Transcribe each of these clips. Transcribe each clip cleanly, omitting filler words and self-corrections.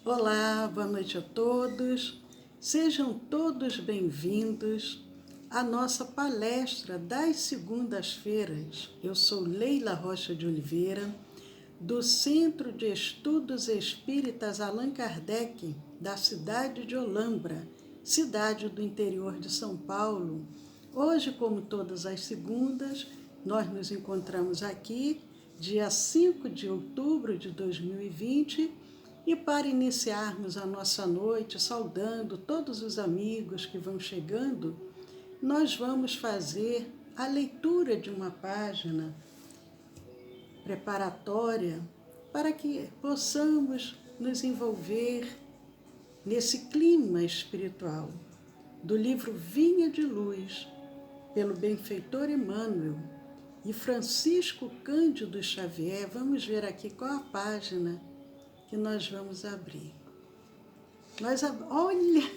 Olá, boa noite a todos. Sejam todos bem-vindos à nossa palestra das segundas-feiras. Eu sou Leila Rocha de Oliveira, do Centro de Estudos Espíritas Allan Kardec, da cidade de Olambra, cidade do interior de São Paulo. Hoje, como todas as segundas, nós nos encontramos aqui, dia 5 de outubro de 2020, e para iniciarmos a nossa noite, saudando todos os amigos que vão chegando, nós vamos fazer a leitura de uma página preparatória para que possamos nos envolver nesse clima espiritual do livro Vinha de Luz, pelo benfeitor Emmanuel e Francisco Cândido Xavier. Vamos ver aqui qual a página que nós vamos abrir. Olha,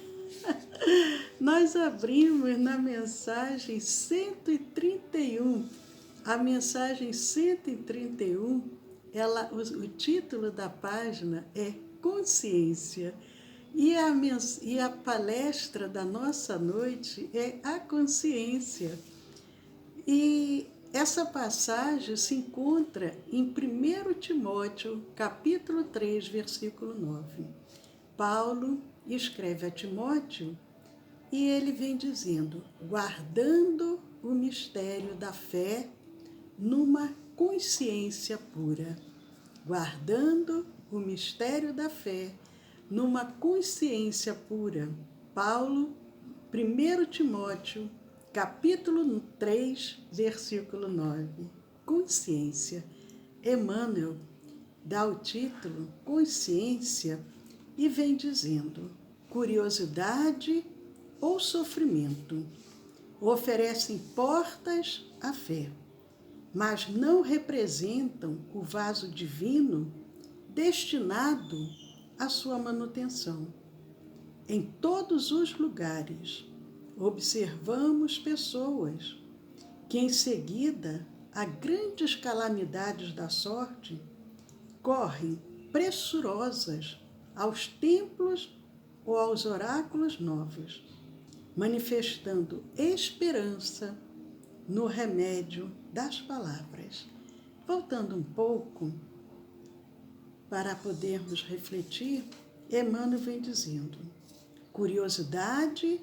nós abrimos na mensagem 131. A mensagem 131, o título da página é Consciência. E a palestra da nossa noite é a consciência. E essa passagem se encontra em 1 Timóteo, capítulo 3, versículo 9. Paulo escreve a Timóteo e ele vem dizendo: guardando o mistério da fé numa consciência pura. Guardando o mistério da fé numa consciência pura. Paulo, 1 Timóteo, capítulo 3, versículo 9. Consciência. Emmanuel dá o título Consciência e vem dizendo: curiosidade ou sofrimento oferecem portas à fé, mas não representam o vaso divino destinado à sua manutenção. Em todos os lugares, observamos pessoas que, em seguida a grandes calamidades da sorte, correm pressurosas aos templos ou aos oráculos novos, manifestando esperança no remédio das palavras. Voltando um pouco, para podermos refletir, Emmanuel vem dizendo: curiosidade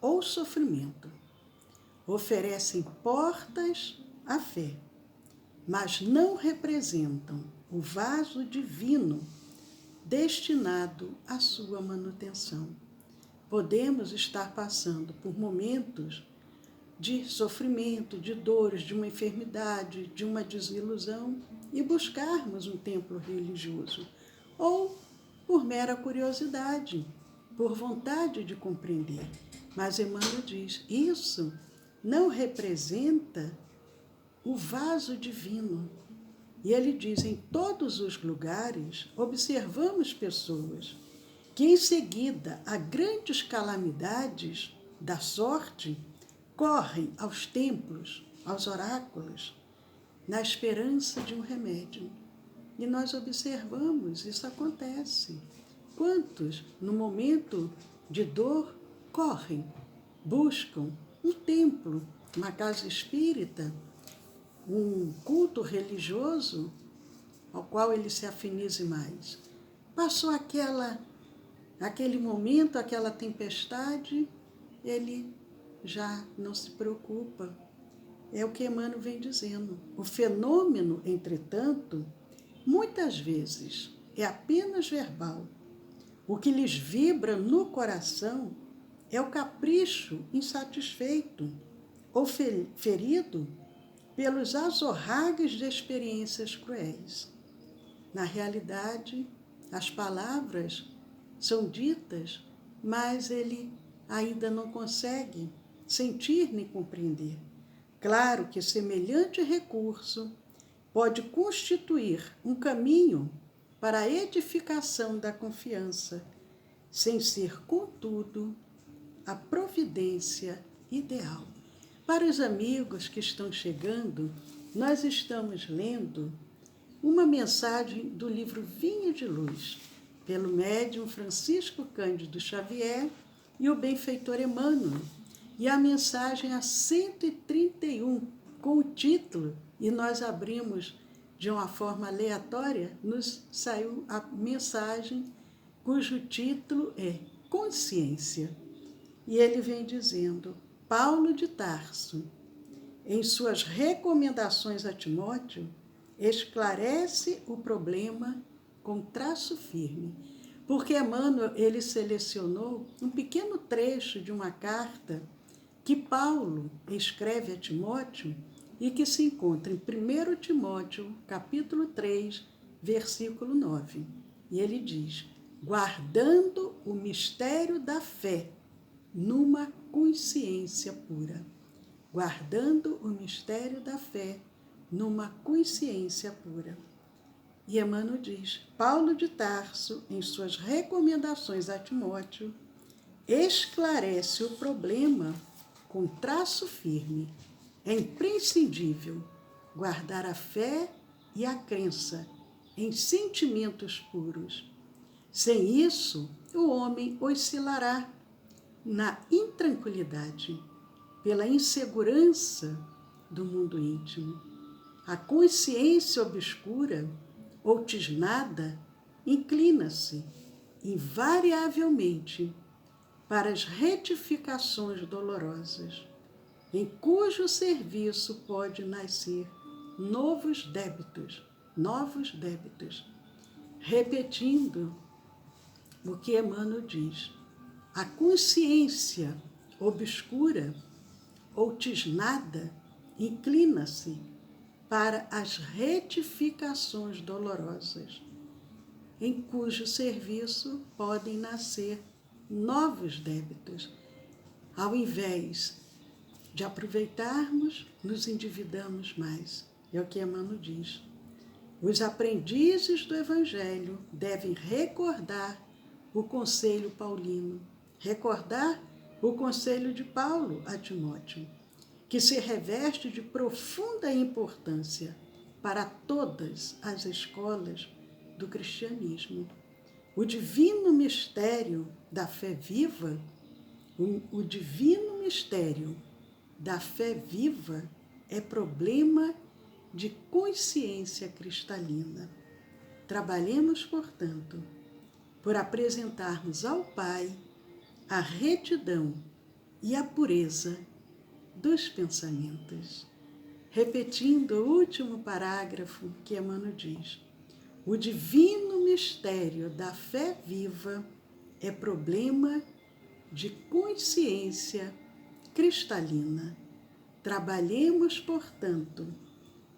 ou sofrimento oferecem portas à fé, mas não representam o vaso divino destinado à sua manutenção. Podemos estar passando por momentos de sofrimento, de dores, de uma enfermidade, de uma desilusão e buscarmos um templo religioso, ou por mera curiosidade, por vontade de compreender. Mas Emmanuel diz: isso não representa o vaso divino. E ele diz: em todos os lugares observamos pessoas que, em seguida a grandes calamidades da sorte, correm aos templos, aos oráculos, na esperança de um remédio. E nós observamos, isso acontece. Quantos, no momento de dor, correm, buscam um templo, uma casa espírita, um culto religioso ao qual ele se afinize mais. Passou aquele momento, aquela tempestade, ele já não se preocupa. É o que Emmanuel vem dizendo. O fenômeno, entretanto, muitas vezes é apenas verbal. O que lhes vibra no coração é o capricho insatisfeito ou ferido pelos azorragues de experiências cruéis. Na realidade, as palavras são ditas, mas ele ainda não consegue sentir nem compreender. Claro que semelhante recurso pode constituir um caminho para a edificação da confiança, sem ser, contudo, a providência ideal. Para os amigos que estão chegando, nós estamos lendo uma mensagem do livro Vinha de Luz, pelo médium Francisco Cândido Xavier e o benfeitor Emmanuel. E a mensagem a 131, com o título, e nós abrimos de uma forma aleatória, nos saiu a mensagem cujo título é Consciência. E ele vem dizendo: Paulo de Tarso, em suas recomendações a Timóteo, esclarece o problema com traço firme. Porque Emmanuel, ele selecionou um pequeno trecho de uma carta que Paulo escreve a Timóteo e que se encontra em 1 Timóteo, capítulo 3, versículo 9. E ele diz: guardando o mistério da fé numa consciência pura. Guardando o mistério da fé numa consciência pura. E Emmanuel diz: Paulo de Tarso, em suas recomendações a Timóteo, esclarece o problema com traço firme. É imprescindível guardar a fé e a crença em sentimentos puros. Sem isso, o homem oscilará na intranquilidade, pela insegurança do mundo íntimo. A consciência obscura ou tisnada inclina-se invariavelmente para as retificações dolorosas, em cujo serviço pode nascer novos débitos, repetindo o que Emmanuel diz. A consciência obscura ou tisnada inclina-se para as retificações dolorosas, em cujo serviço podem nascer novos débitos. Ao invés de aproveitarmos, nos endividamos mais. É o que Emmanuel diz. Os aprendizes do Evangelho devem recordar o conselho paulino, recordar o conselho de Paulo a Timóteo, que se reveste de profunda importância para todas as escolas do cristianismo. O divino mistério da fé viva, o divino mistério da fé viva é problema de consciência cristalina. Trabalhemos, portanto, por apresentarmos ao Pai a retidão e a pureza dos pensamentos. Repetindo o último parágrafo que Emmanuel diz: o divino mistério da fé viva é problema de consciência cristalina. Trabalhemos, portanto,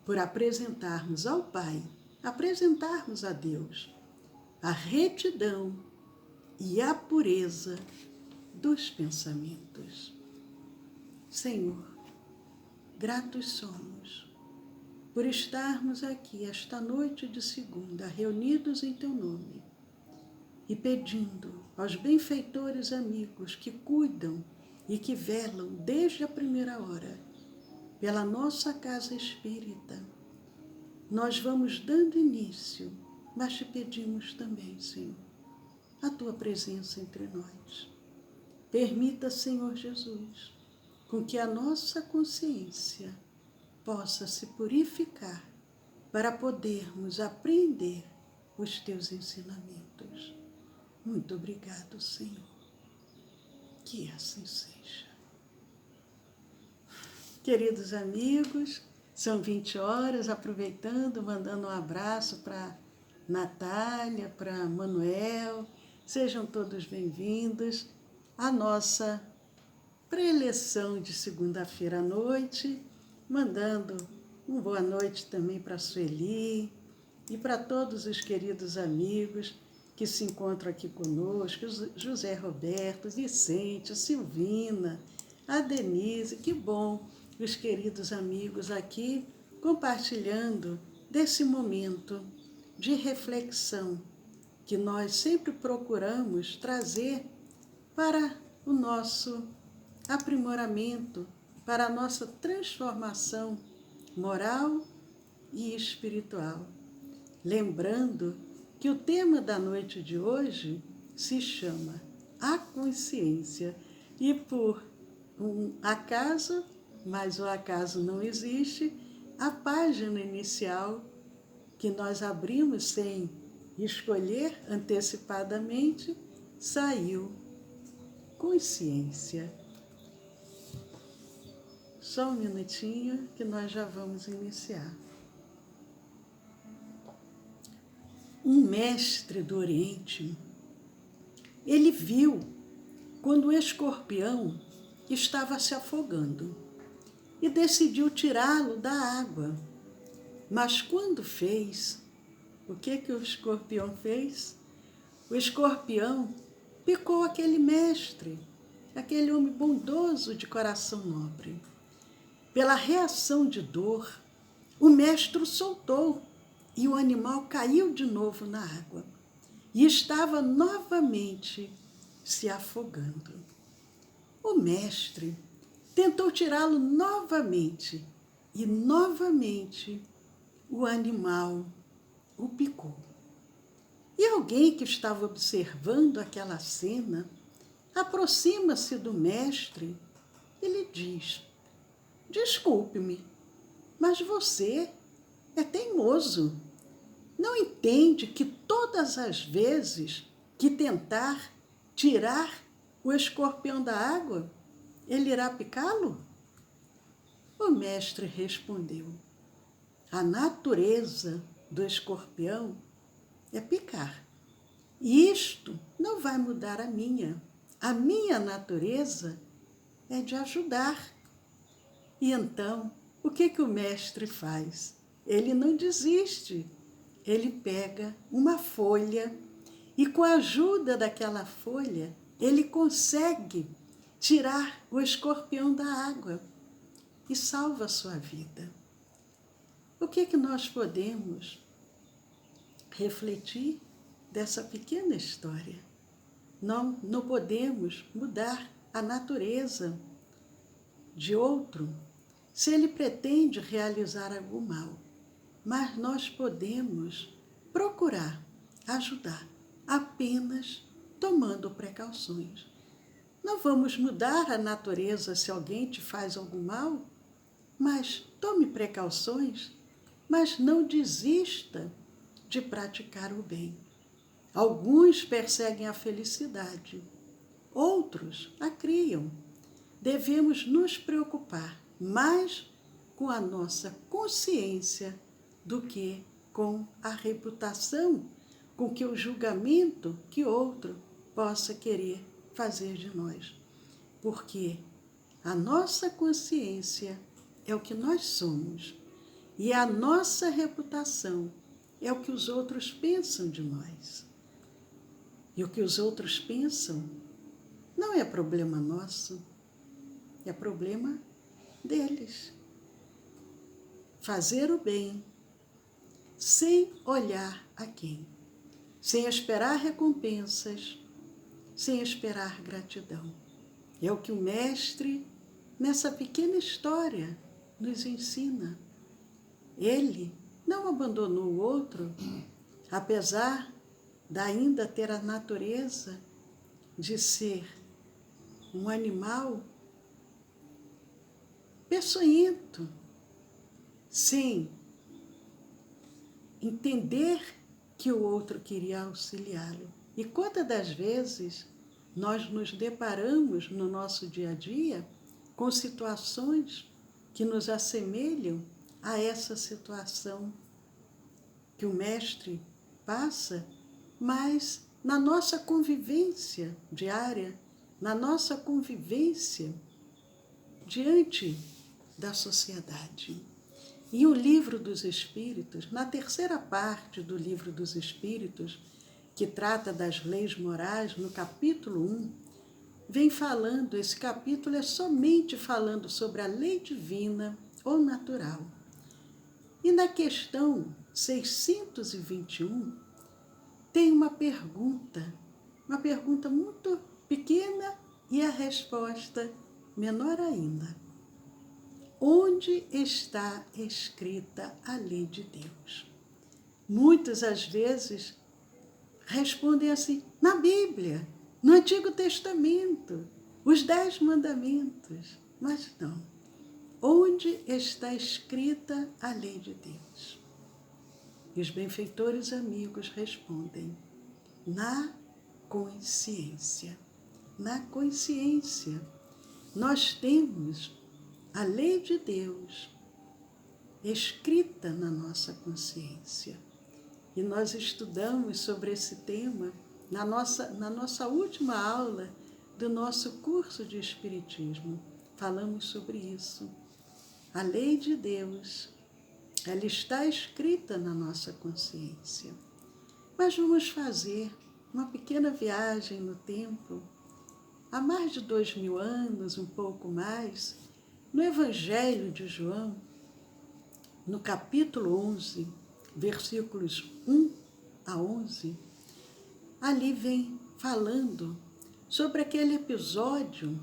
por apresentarmos ao Pai, apresentarmos a Deus, a retidão e a pureza dos pensamentos. Senhor, gratos somos por estarmos aqui esta noite de segunda, reunidos em Teu nome, e pedindo aos benfeitores amigos que cuidam e que velam desde a primeira hora pela nossa casa espírita. Nós vamos dando início, mas te pedimos também, Senhor, a Tua presença entre nós. Permita, Senhor Jesus, com que a nossa consciência possa se purificar para podermos aprender os Teus ensinamentos. Muito obrigado, Senhor. Que assim seja. Queridos amigos, são 20 horas, aproveitando, mandando um abraço para Natália, para Manuel. Sejam todos bem-vindos à nossa preleção de segunda-feira à noite, mandando uma boa noite também para a Sueli e para todos os queridos amigos que se encontram aqui conosco, José Roberto, Vicente, a Silvina, a Denise. Que bom, os queridos amigos aqui compartilhando desse momento de reflexão que nós sempre procuramos trazer para o nosso aprimoramento, para a nossa transformação moral e espiritual. Lembrando que o tema da noite de hoje se chama A Consciência. E por um acaso, mas o acaso não existe, a página inicial que nós abrimos sem escolher antecipadamente, saiu Consciência. Só um minutinho que nós já vamos iniciar. Um mestre do Oriente, ele viu quando o escorpião estava se afogando e decidiu tirá-lo da água. Mas quando fez, o que o escorpião fez? O escorpião picou aquele mestre, aquele homem bondoso de coração nobre. Pela reação de dor, o mestre o soltou e o animal caiu de novo na água e estava novamente se afogando. O mestre tentou tirá-lo novamente e novamente o animal o picou. E alguém que estava observando aquela cena aproxima-se do mestre e lhe diz: desculpe-me, mas você é teimoso. Não entende que todas as vezes que tentar tirar o escorpião da água, ele irá picá-lo? O mestre respondeu: a natureza do escorpião é picar. E isto não vai mudar a minha. A minha natureza é de ajudar. E então, o que o mestre faz? Ele não desiste. Ele pega uma folha e, com a ajuda daquela folha, ele consegue tirar o escorpião da água e salva a sua vida. O que nós podemos refletir dessa pequena história? Não podemos mudar a natureza de outro se ele pretende realizar algum mal, mas nós podemos procurar ajudar apenas tomando precauções. Não vamos mudar a natureza se alguém te faz algum mal, mas tome precauções, mas não desista de praticar o bem. Alguns perseguem a felicidade, outros a criam. Devemos nos preocupar mais com a nossa consciência do que com a reputação, com que o julgamento que outro possa querer fazer de nós. Porque a nossa consciência é o que nós somos e a nossa reputação é o que os outros pensam de nós. E o que os outros pensam não é problema nosso, é problema deles. Fazer o bem sem olhar a quem, sem esperar recompensas, sem esperar gratidão. É o que o mestre, nessa pequena história, nos ensina. Ele não abandonou o outro, apesar de ainda ter a natureza de ser um animal peçonhento, sem entender que o outro queria auxiliá-lo. E quantas das vezes nós nos deparamos no nosso dia a dia com situações que nos assemelham a essa situação que o mestre passa, mas na nossa convivência diária, na nossa convivência diante da sociedade. E o Livro dos Espíritos, na terceira parte do Livro dos Espíritos, que trata das leis morais, no capítulo 1, vem falando, esse capítulo é somente falando sobre a lei divina ou natural. E na questão 621, tem uma pergunta muito pequena e a resposta menor ainda. Onde está escrita a lei de Deus? Muitas às vezes respondem assim, na Bíblia, no Antigo Testamento, os 10 mandamentos. Mas não. Onde está escrita a lei de Deus? E os benfeitores amigos respondem, na consciência. Na consciência. Nós temos a lei de Deus escrita na nossa consciência. E nós estudamos sobre esse tema na nossa última aula do nosso curso de Espiritismo. Falamos sobre isso. A lei de Deus, ela está escrita na nossa consciência. Mas vamos fazer uma pequena viagem no tempo, há mais de 2000 anos, um pouco mais, no Evangelho de João, no capítulo 11, versículos 1 a 11, ali vem falando sobre aquele episódio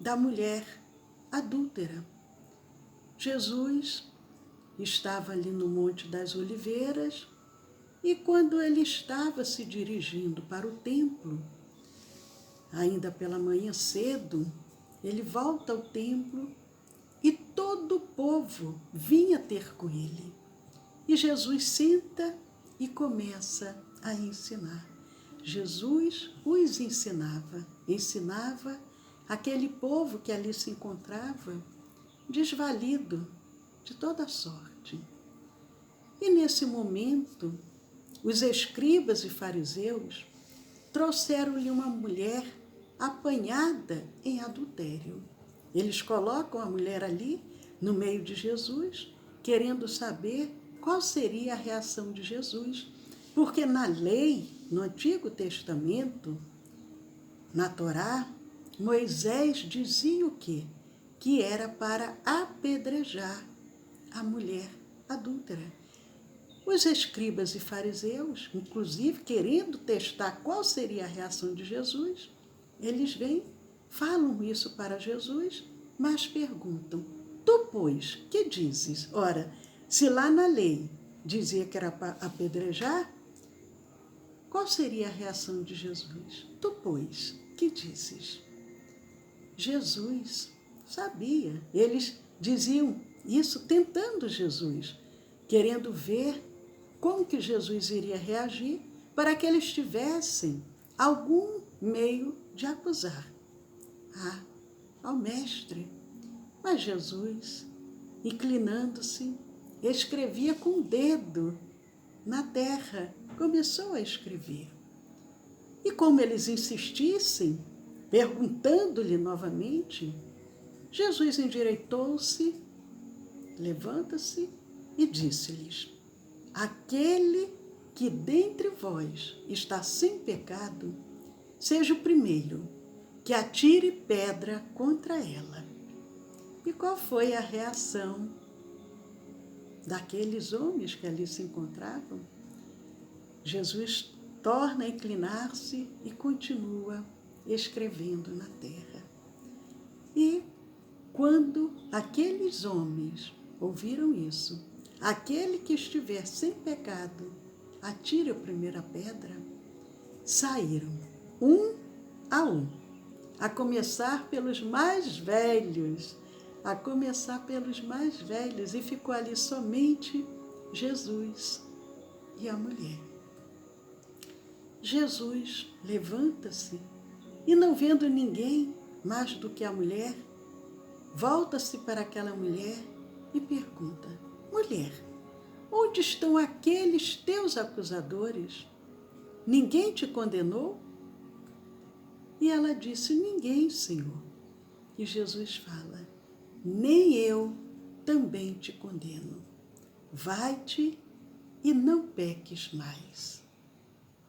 da mulher adúltera. Jesus estava ali no Monte das Oliveiras e quando ele estava se dirigindo para o templo, ainda pela manhã cedo, ele volta ao templo e todo o povo vinha ter com ele. E Jesus senta e começa a ensinar. Jesus os ensinava aquele povo que ali se encontrava desvalido de toda sorte. E nesse momento, os escribas e fariseus trouxeram-lhe uma mulher apanhada em adultério. Eles colocam a mulher ali, no meio de Jesus, querendo saber qual seria a reação de Jesus. Porque na lei, no Antigo Testamento, na Torá, Moisés dizia o quê? Que era para apedrejar a mulher adúltera. Os escribas e fariseus, inclusive querendo testar qual seria a reação de Jesus, eles vêm, falam isso para Jesus, mas perguntam, tu, pois, que dizes? Ora, se lá na lei dizia que era para apedrejar, qual seria a reação de Jesus? Tu, pois, que dizes? Jesus sabia. Eles diziam isso tentando Jesus, querendo ver como que Jesus iria reagir para que eles tivessem algum meio de acusar ao mestre. Mas Jesus, inclinando-se, escrevia com o dedo na terra, começou a escrever. E como eles insistissem, perguntando-lhe novamente, Jesus endireitou-se, levanta-se e disse-lhes, aquele que dentre vós está sem pecado, seja o primeiro que atire pedra contra ela. E qual foi a reação daqueles homens que ali se encontravam? Jesus torna a inclinar-se e continua escrevendo na terra. E quando aqueles homens ouviram isso, aquele que estiver sem pecado, atire a primeira pedra, saíram um, a começar pelos mais velhos, e ficou ali somente Jesus e a mulher. Jesus levanta-se e, não vendo ninguém mais do que a mulher, volta-se para aquela mulher e pergunta, mulher, onde estão aqueles teus acusadores? Ninguém te condenou? E ela disse, ninguém, Senhor. E Jesus fala, nem eu também te condeno. Vai-te e não peques mais.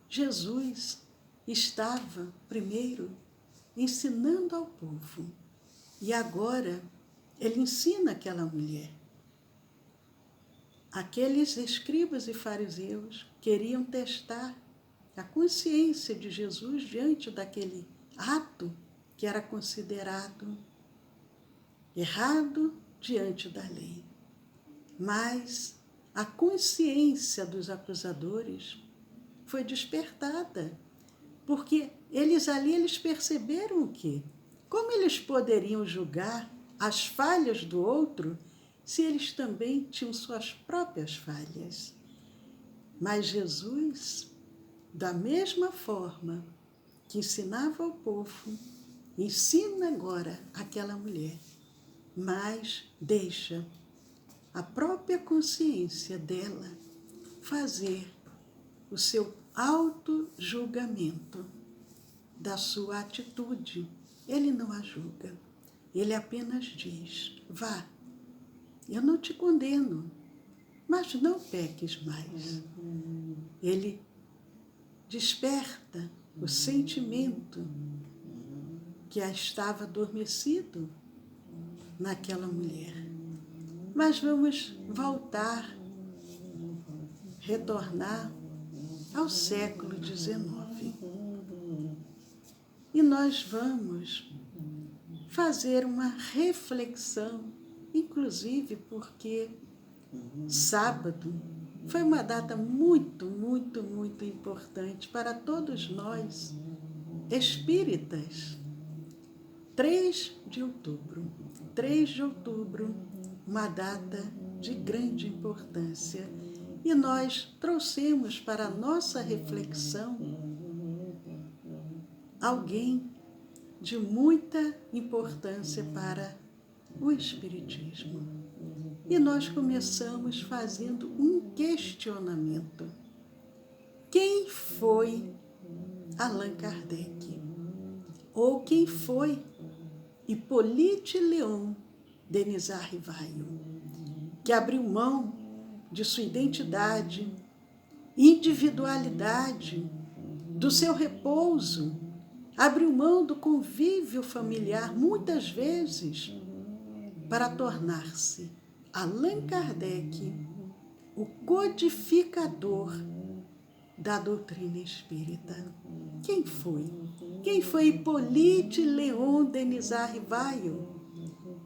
Jesus estava, primeiro, ensinando ao povo. E agora, ele ensina aquela mulher. Aqueles escribas e fariseus queriam testar a consciência de Jesus diante daquele ato que era considerado errado diante da lei. Mas a consciência dos acusadores foi despertada. Porque eles perceberam o quê? Como eles poderiam julgar as falhas do outro se eles também tinham suas próprias falhas? Mas Jesus, da mesma forma que ensinava ao povo, ensina agora aquela mulher, mas deixa a própria consciência dela fazer o seu auto-julgamento da sua atitude. Ele não a julga, ele apenas diz: vá, eu não te condeno, mas não peques mais. Ele desperta o sentimento que estava adormecido naquela mulher. Mas vamos voltar, retornar ao século XIX. E nós vamos fazer uma reflexão, inclusive porque sábado foi uma data muito, muito, muito importante para todos nós, espíritas. 3 de outubro. 3 de outubro, uma data de grande importância. E nós trouxemos para a nossa reflexão alguém de muita importância para o Espiritismo. E nós começamos fazendo um questionamento. Quem foi Allan Kardec? Ou quem foi Hippolyte Léon Denis Rivaio, que abriu mão de sua identidade, individualidade, do seu repouso, abriu mão do convívio familiar, muitas vezes, para tornar-se Allan Kardec, o codificador da doutrina espírita. Quem foi? Quem foi Hippolyte Léon Denis Rivaio?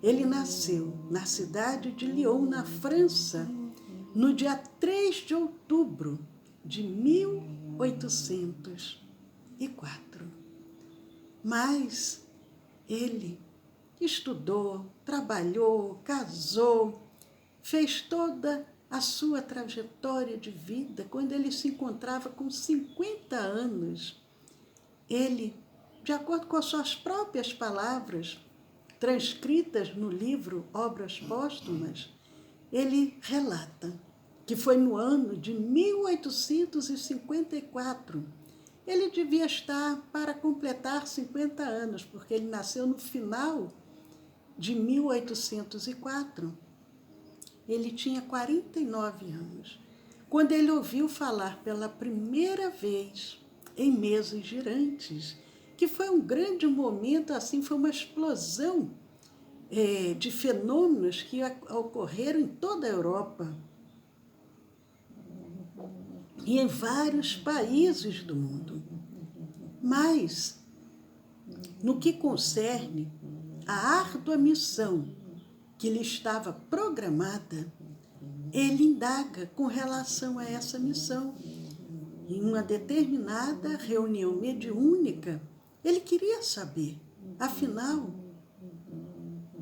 Ele nasceu na cidade de Lyon, na França, no dia 3 de outubro de 1804. Mas ele estudou, trabalhou, casou, fez toda a sua trajetória de vida. Quando ele se encontrava com 50 anos, ele, de acordo com as suas próprias palavras, transcritas no livro Obras Póstumas, ele relata que foi no ano de 1854. Ele devia estar para completar 50 anos, porque ele nasceu no final de 1804. Ele tinha 49 anos, quando ele ouviu falar pela primeira vez em mesas girantes, que foi um grande momento, assim, foi uma explosão de fenômenos que ocorreram em toda a Europa e em vários países do mundo. Mas, no que concerne à árdua missão que lhe estava programada, ele indaga com relação a essa missão. Em uma determinada reunião mediúnica, ele queria saber, afinal,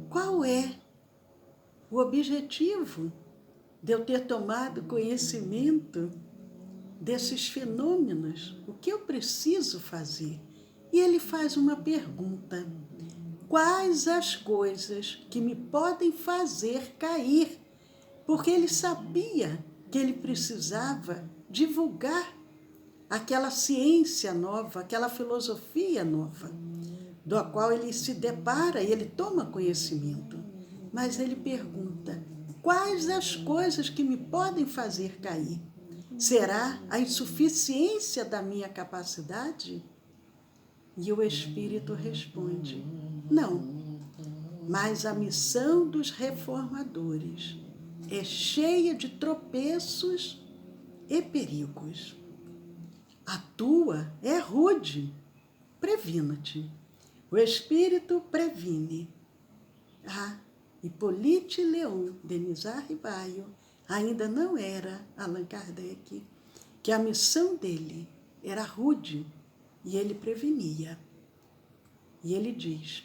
qual é o objetivo de eu ter tomado conhecimento desses fenômenos? O que eu preciso fazer? E ele faz uma pergunta: quais as coisas que me podem fazer cair? Porque ele sabia que ele precisava divulgar aquela ciência nova, aquela filosofia nova, do qual ele se depara e ele toma conhecimento. Mas ele pergunta: quais as coisas que me podem fazer cair? Será a insuficiência da minha capacidade? E o Espírito responde: não, mas a missão dos reformadores é cheia de tropeços e perigos. A tua é rude, previna-te. O Espírito previne. Hippolyte Léon Denis Rivaio ainda não era Allan Kardec. que a missão dele era rude e ele prevenia. E ele diz: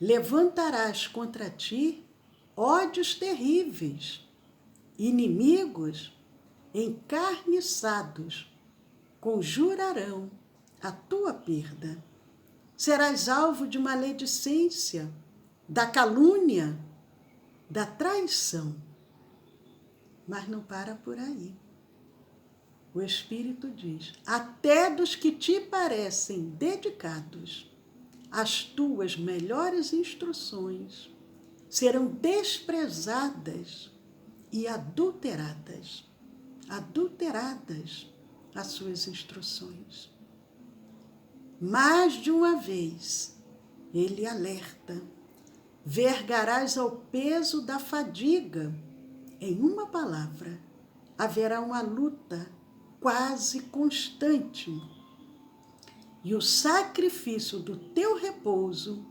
levantarás contra ti ódios terríveis, inimigos encarniçados conjurarão a tua perda. Serás alvo de maledicência, da calúnia, da traição. Mas não para por aí. O Espírito diz: até dos que te parecem dedicados, as tuas melhores instruções serão desprezadas e adulteradas. Adulteradas as suas instruções. Mais de uma vez, ele alerta: vergarás ao peso da fadiga. Em uma palavra, haverá uma luta quase constante. E o sacrifício do teu repouso,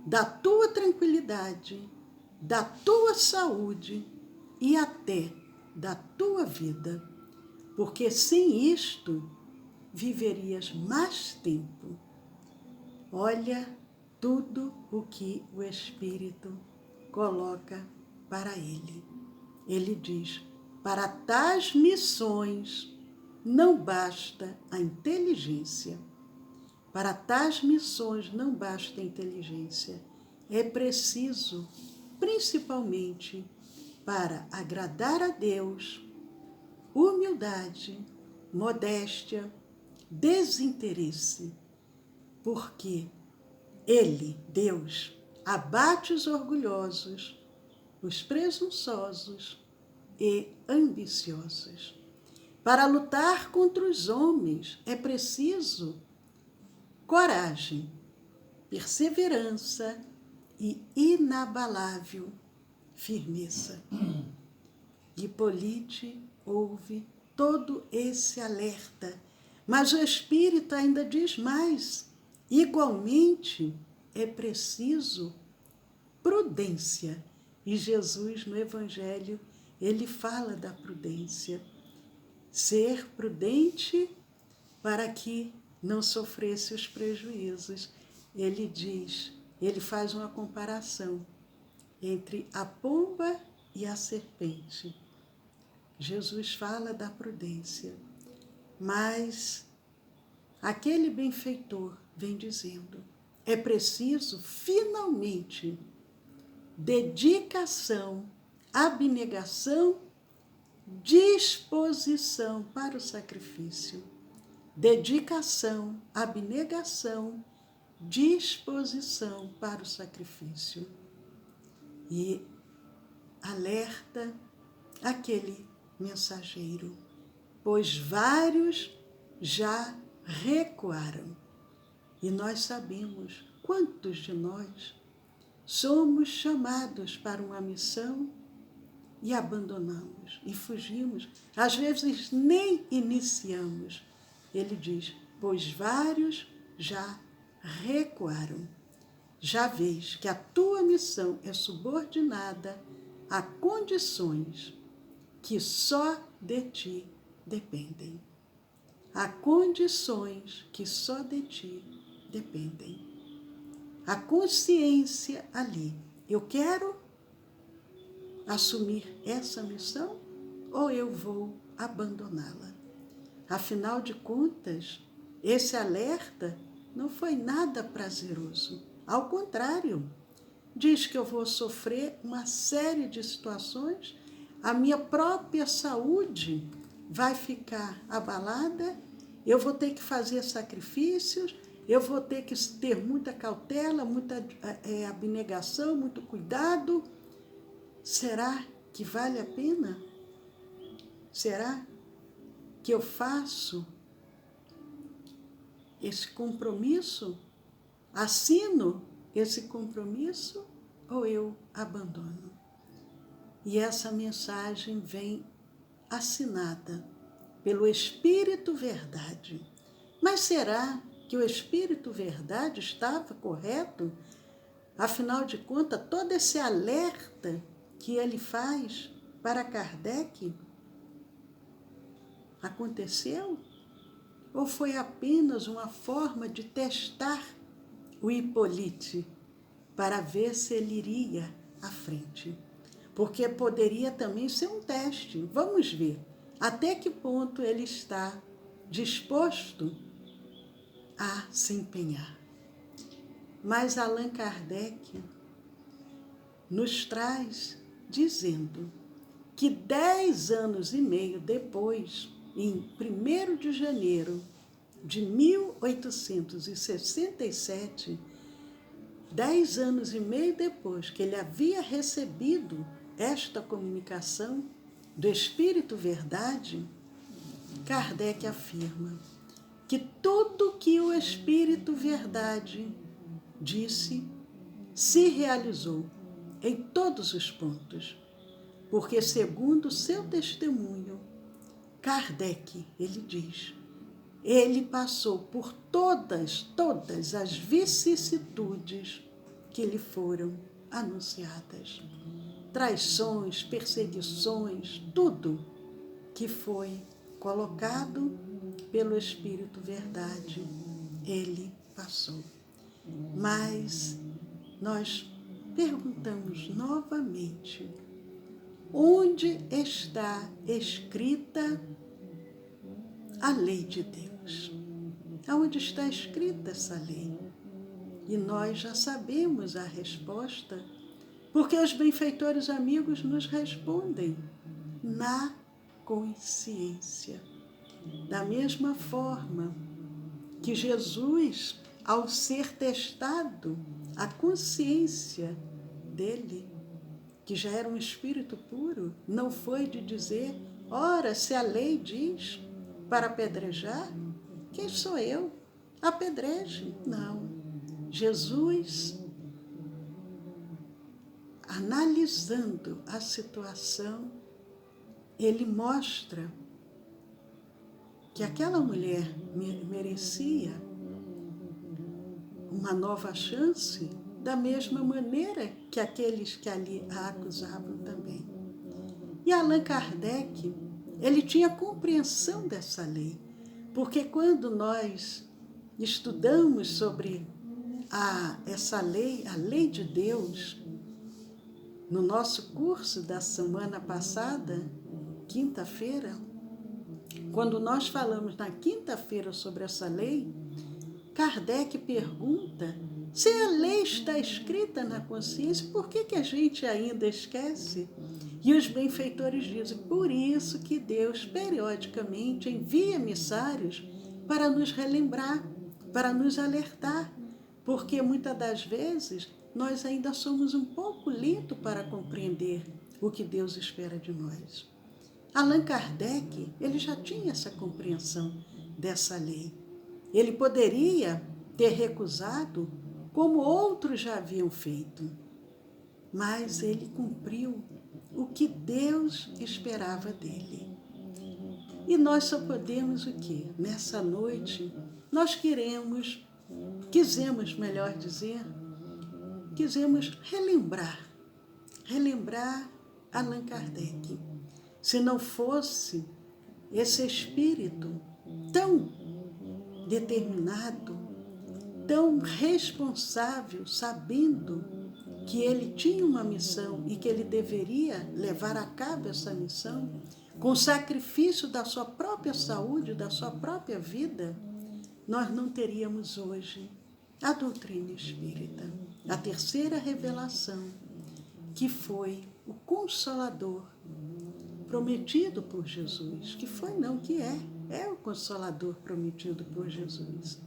da tua tranquilidade, da tua saúde e até da tua vida. Porque sem isto, viverias mais tempo. Olha tudo o que o Espírito coloca para ele. Ele diz: para tais missões não basta a inteligência. Para tais missões não basta a inteligência. É preciso, principalmente, para agradar a Deus, humildade, modéstia, desinteresse. Porque Ele, Deus, abate os orgulhosos, os presunçosos e ambiciosos. Para lutar contra os homens é preciso coragem, perseverança e inabalável firmeza. Hipólite ouve todo esse alerta, mas o Espírito ainda diz mais: igualmente é preciso prudência. E Jesus, no Evangelho, ele fala da prudência. Ser prudente para que não sofresse os prejuízos. Ele diz, ele faz uma comparação entre a pomba e a serpente. Jesus fala da prudência, mas aquele benfeitor vem dizendo: é preciso, finalmente, dedicação, abnegação, disposição para o sacrifício. Dedicação, abnegação, disposição para o sacrifício. E alerta aquele mensageiro: pois vários já recuaram. E nós sabemos quantos de nós somos chamados para uma missão e abandonamos, e fugimos. Às vezes nem iniciamos. Ele diz: pois vários já recuaram. Já vês que a tua missão é subordinada a condições que só de ti dependem. Há condições que só de ti dependem. A consciência ali: eu quero assumir essa missão ou eu vou abandoná-la? Afinal de contas, esse alerta não foi nada prazeroso. Ao contrário, diz que eu vou sofrer uma série de situações, a minha própria saúde vai ficar abalada, eu vou ter que fazer sacrifícios, eu vou ter que ter muita cautela, muita abnegação, muito cuidado. Será que vale a pena? Será que eu faço esse compromisso? Assino esse compromisso ou eu abandono? E essa mensagem vem assinada pelo Espírito Verdade. Mas será que o Espírito Verdade estava correto? Afinal de contas, todo esse alerta que ele faz para Kardec, aconteceu? Ou foi apenas uma forma de testar o Hipólite para ver se ele iria à frente? Porque poderia também ser um teste. Vamos ver até que ponto ele está disposto a se empenhar. Mas Allan Kardec nos traz dizendo que 10 anos e meio depois, em 1º de janeiro de 1867, 10 anos e meio depois que ele havia recebido esta comunicação do Espírito Verdade, Kardec afirma que tudo que o Espírito Verdade disse se realizou em todos os pontos, porque, segundo seu testemunho, Kardec, ele diz, ele passou por todas as vicissitudes que lhe foram anunciadas. Traições, perseguições, tudo que foi colocado pelo Espírito Verdade, ele passou. Mas nós perguntamos novamente, onde está escrita a lei de Deus? Aonde está escrita essa lei? E nós já sabemos a resposta, porque os benfeitores amigos nos respondem: na consciência. Da mesma forma que Jesus, ao ser testado, a consciência dele, que já era um espírito puro, não foi de dizer, ora, se a lei diz para apedrejar, quem sou eu? Apedreje. Não. Jesus, analisando a situação, ele mostra que aquela mulher merecia uma nova chance, da mesma maneira que aqueles que ali a acusavam também. E Allan Kardec, ele tinha compreensão dessa lei, porque quando nós estudamos sobre essa lei, a lei de Deus, no nosso curso da semana passada, quinta-feira, quando nós falamos na quinta-feira sobre essa lei, Kardec pergunta se a lei está escrita na consciência, por que a gente ainda esquece? E os benfeitores dizem, por isso que Deus periodicamente envia emissários para nos relembrar, para nos alertar, porque muitas das vezes nós ainda somos um pouco lentos para compreender o que Deus espera de nós. Allan Kardec, ele já tinha essa compreensão dessa lei. Ele poderia ter recusado, como outros já haviam feito, mas ele cumpriu o que Deus esperava dele. E nós só podemos o quê? Nessa noite, nós quisemos relembrar Allan Kardec. Se não fosse esse espírito tão determinado, tão responsável, sabendo que ele tinha uma missão e que ele deveria levar a cabo essa missão, com sacrifício da sua própria saúde, da sua própria vida, nós não teríamos hoje a doutrina espírita, a terceira revelação, que foi o Consolador prometido por Jesus, que é o Consolador prometido por Jesus.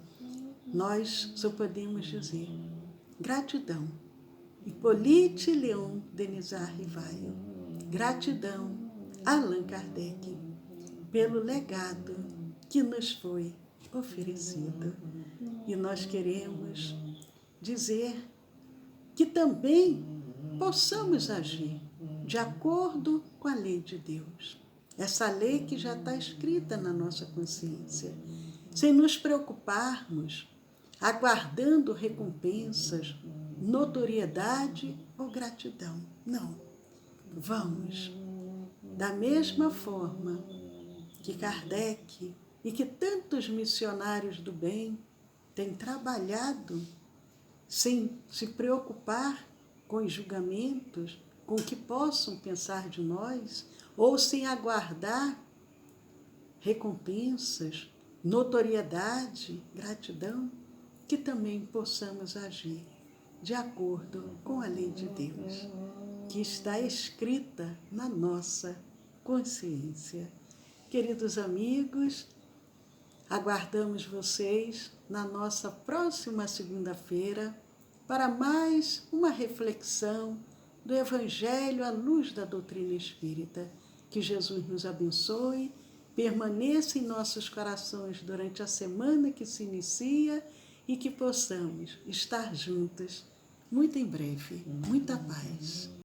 Nós só podemos dizer gratidão. Hipólite Léon Denisard Rivaio, gratidão a Allan Kardec pelo legado que nos foi oferecido. E nós queremos dizer que também possamos agir de acordo com a lei de Deus. Essa lei que já está escrita na nossa consciência, sem nos preocuparmos, aguardando recompensas, notoriedade ou gratidão. Não. Vamos, da mesma forma que Kardec e que tantos missionários do bem têm trabalhado sem se preocupar com os julgamentos, com o que possam pensar de nós, ou sem aguardar recompensas, notoriedade, gratidão, que também possamos agir de acordo com a lei de Deus, que está escrita na nossa consciência. Queridos amigos, aguardamos vocês na nossa próxima segunda-feira para mais uma reflexão do Evangelho à luz da doutrina espírita. Que Jesus nos abençoe, permaneça em nossos corações durante a semana que se inicia e que possamos estar juntos muito em breve. Muita paz.